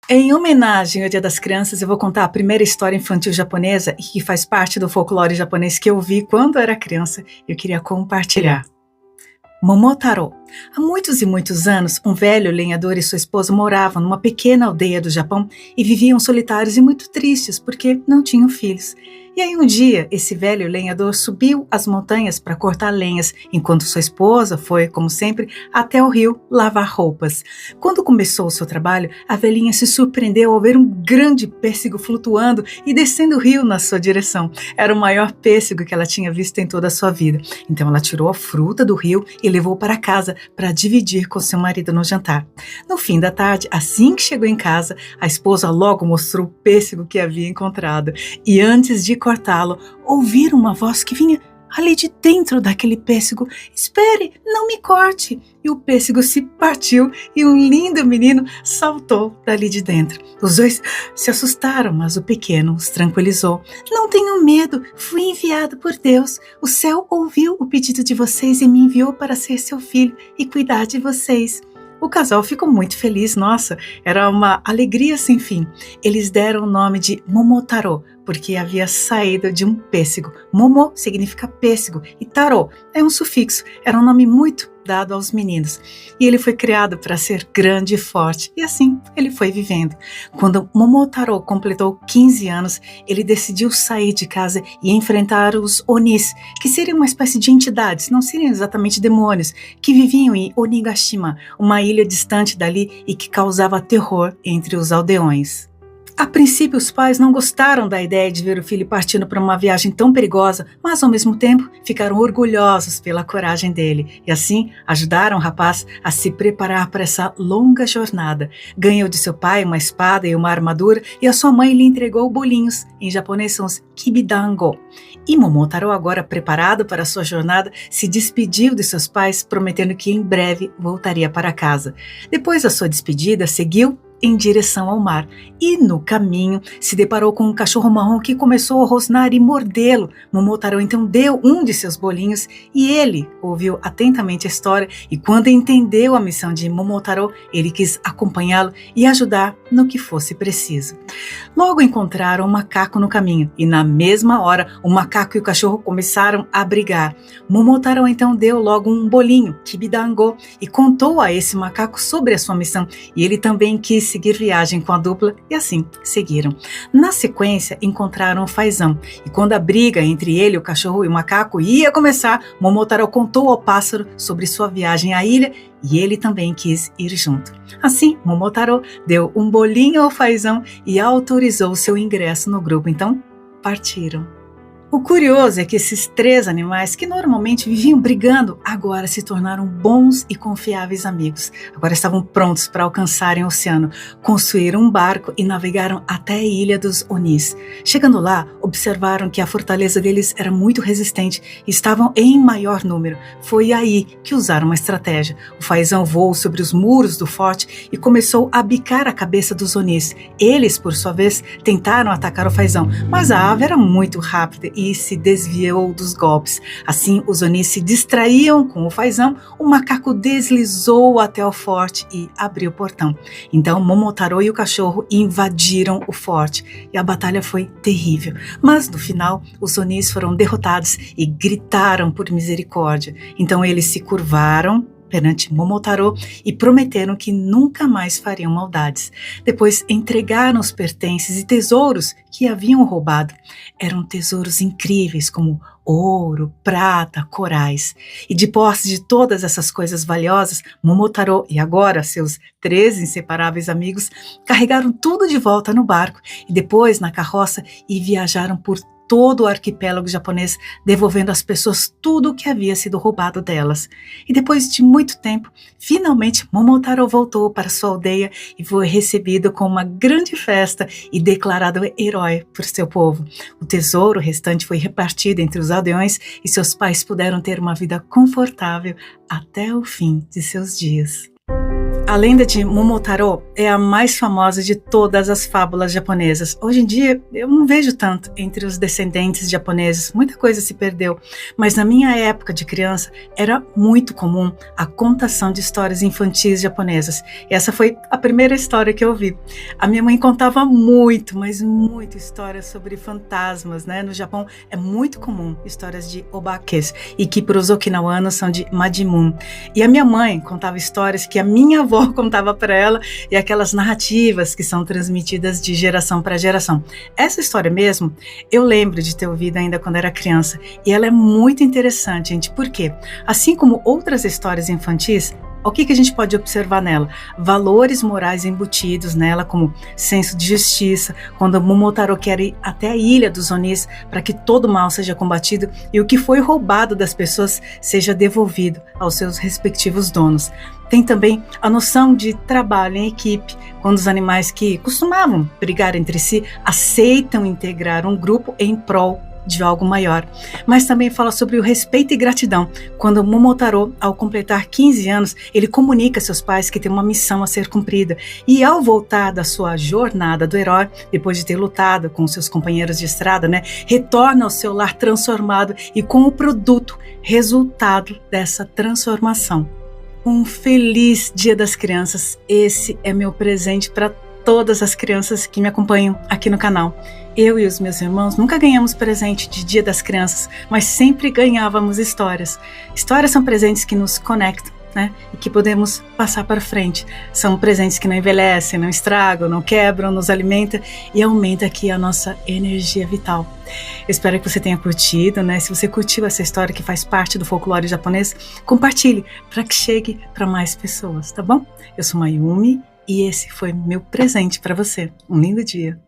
Em homenagem ao Dia das Crianças, eu vou contar a primeira história infantil japonesa e que faz parte do folclore japonês que eu vi quando era criança e eu queria compartilhar. Momotaro. Há muitos e muitos anos, um velho lenhador e sua esposa moravam numa pequena aldeia do Japão e viviam solitários e muito tristes porque não tinham filhos. E aí um dia, esse velho lenhador subiu as montanhas para cortar lenhas, enquanto sua esposa foi, como sempre, até o rio lavar roupas. Quando começou o seu trabalho, a velhinha se surpreendeu ao ver um grande pêssego flutuando e descendo o rio na sua direção. Era o maior pêssego que ela tinha visto em toda a sua vida. Então ela tirou a fruta do rio e levou para casa para dividir com seu marido no jantar. No fim da tarde, assim que chegou em casa, a esposa logo mostrou o pêssego que havia encontrado. E antes de cortá-lo, ouviram uma voz que vinha ali de dentro daquele pêssego. Espere, não me corte! E o pêssego se partiu e um lindo menino saltou dali de dentro. Os dois se assustaram, mas o pequeno os tranquilizou. Não tenham medo, fui enviado por Deus. O céu ouviu o pedido de vocês e me enviou para ser seu filho e cuidar de vocês. O casal ficou muito feliz, nossa, era uma alegria sem fim. Eles deram o nome de Momotaro, porque havia saído de um pêssego. Momo significa pêssego e taro é um sufixo, era um nome muito dado aos meninos. E ele foi criado para ser grande e forte, e assim ele foi vivendo. Quando Momotaro completou 15 anos, ele decidiu sair de casa e enfrentar os Onis, que seriam uma espécie de entidades, não seriam exatamente demônios, que viviam em Onigashima, uma ilha distante dali e que causava terror entre os aldeões. A princípio, os pais não gostaram da ideia de ver o filho partindo para uma viagem tão perigosa, mas ao mesmo tempo ficaram orgulhosos pela coragem dele e assim ajudaram o rapaz a se preparar para essa longa jornada. Ganhou de seu pai uma espada e uma armadura e a sua mãe lhe entregou bolinhos, em japonês são os kibidango. E Momotaro, agora preparado para a sua jornada, se despediu de seus pais, prometendo que em breve voltaria para casa. Depois da sua despedida, seguiu em direção ao mar e no caminho se deparou com um cachorro marrom que começou a rosnar e mordê-lo. Momotaro então deu um de seus bolinhos e ele ouviu atentamente a história e quando entendeu a missão de Momotaro, ele quis acompanhá-lo e ajudar no que fosse preciso. Logo encontraram um macaco no caminho e na mesma hora o macaco e o cachorro começaram a brigar. Momotaro então deu logo um bolinho, kibidango, e contou a esse macaco sobre a sua missão e ele também quis seguir viagem com a dupla e assim seguiram. Na sequência, encontraram o fazão e quando a briga entre ele, o cachorro e o macaco ia começar, Momotaro contou ao pássaro sobre sua viagem à ilha e ele também quis ir junto. Assim, Momotaro deu um bolinho ao fazão e autorizou seu ingresso no grupo, então partiram. O curioso é que esses três animais, que normalmente viviam brigando, agora se tornaram bons e confiáveis amigos. Agora estavam prontos para alcançarem o oceano, construíram um barco e navegaram até a ilha dos Onis. Chegando lá, observaram que a fortaleza deles era muito resistente e estavam em maior número. Foi aí que usaram uma estratégia. O fazão voou sobre os muros do forte e começou a bicar a cabeça dos Onis. Eles, por sua vez, tentaram atacar o fazão, mas a ave era muito rápida e se desviou dos golpes. Assim, os Onis se distraíam com o fazão, o macaco deslizou até o forte e abriu o portão. Então, Momotaro e o cachorro invadiram o forte e a batalha foi terrível. Mas, no final, os Onis foram derrotados e gritaram por misericórdia. Então, eles se curvaram perante Momotaro e prometeram que nunca mais fariam maldades. Depois entregaram os pertences e tesouros que haviam roubado. Eram tesouros incríveis como ouro, prata, corais. E de posse de todas essas coisas valiosas, Momotaro e agora seus 3 inseparáveis amigos carregaram tudo de volta no barco e depois na carroça e viajaram por todo o arquipélago japonês, devolvendo às pessoas tudo o que havia sido roubado delas. E depois de muito tempo, finalmente Momotaro voltou para sua aldeia e foi recebido com uma grande festa e declarado herói por seu povo. O tesouro restante foi repartido entre os aldeões e seus pais puderam ter uma vida confortável até o fim de seus dias. A lenda de Momotaro é a mais famosa de todas as fábulas japonesas. Hoje em dia, eu não vejo tanto entre os descendentes japoneses, muita coisa se perdeu. Mas na minha época de criança, era muito comum a contação de histórias infantis japonesas. E essa foi a primeira história que eu vi. A minha mãe contava muito, mas muito histórias sobre fantasmas, né? No Japão é muito comum histórias de obakes, e que para os okinawanos são de Majimun. E a minha mãe contava histórias que a minha avó contava para ela, e aquelas narrativas que são transmitidas de geração para geração. Essa história mesmo, eu lembro de ter ouvido ainda quando era criança, e ela é muito interessante, gente, porque assim como outras histórias infantis, o que a gente pode observar nela? Valores morais embutidos nela, como senso de justiça, quando Momotaro quer ir até a ilha dos Onis para que todo mal seja combatido e o que foi roubado das pessoas seja devolvido aos seus respectivos donos. Tem também a noção de trabalho em equipe, quando os animais que costumavam brigar entre si aceitam integrar um grupo em prol de algo maior. Mas também fala sobre o respeito e gratidão. Quando Momotaro, ao completar 15 anos, ele comunica a seus pais que tem uma missão a ser cumprida. E ao voltar da sua jornada do herói, depois de ter lutado com seus companheiros de estrada, retorna ao seu lar transformado e com o produto, resultado dessa transformação. Um feliz Dia das Crianças. Esse é meu presente para todas as crianças que me acompanham aqui no canal. Eu e os meus irmãos nunca ganhamos presente de Dia das Crianças, mas sempre ganhávamos histórias. Histórias são presentes que nos conectam, e que podemos passar para frente. São presentes que não envelhecem, não estragam, não quebram, nos alimentam e aumenta aqui a nossa energia vital. Eu espero que você tenha curtido, Se você curtiu essa história que faz parte do folclore japonês, compartilhe para que chegue para mais pessoas, tá bom? Eu sou Mayumi e esse foi meu presente para você. Um lindo dia.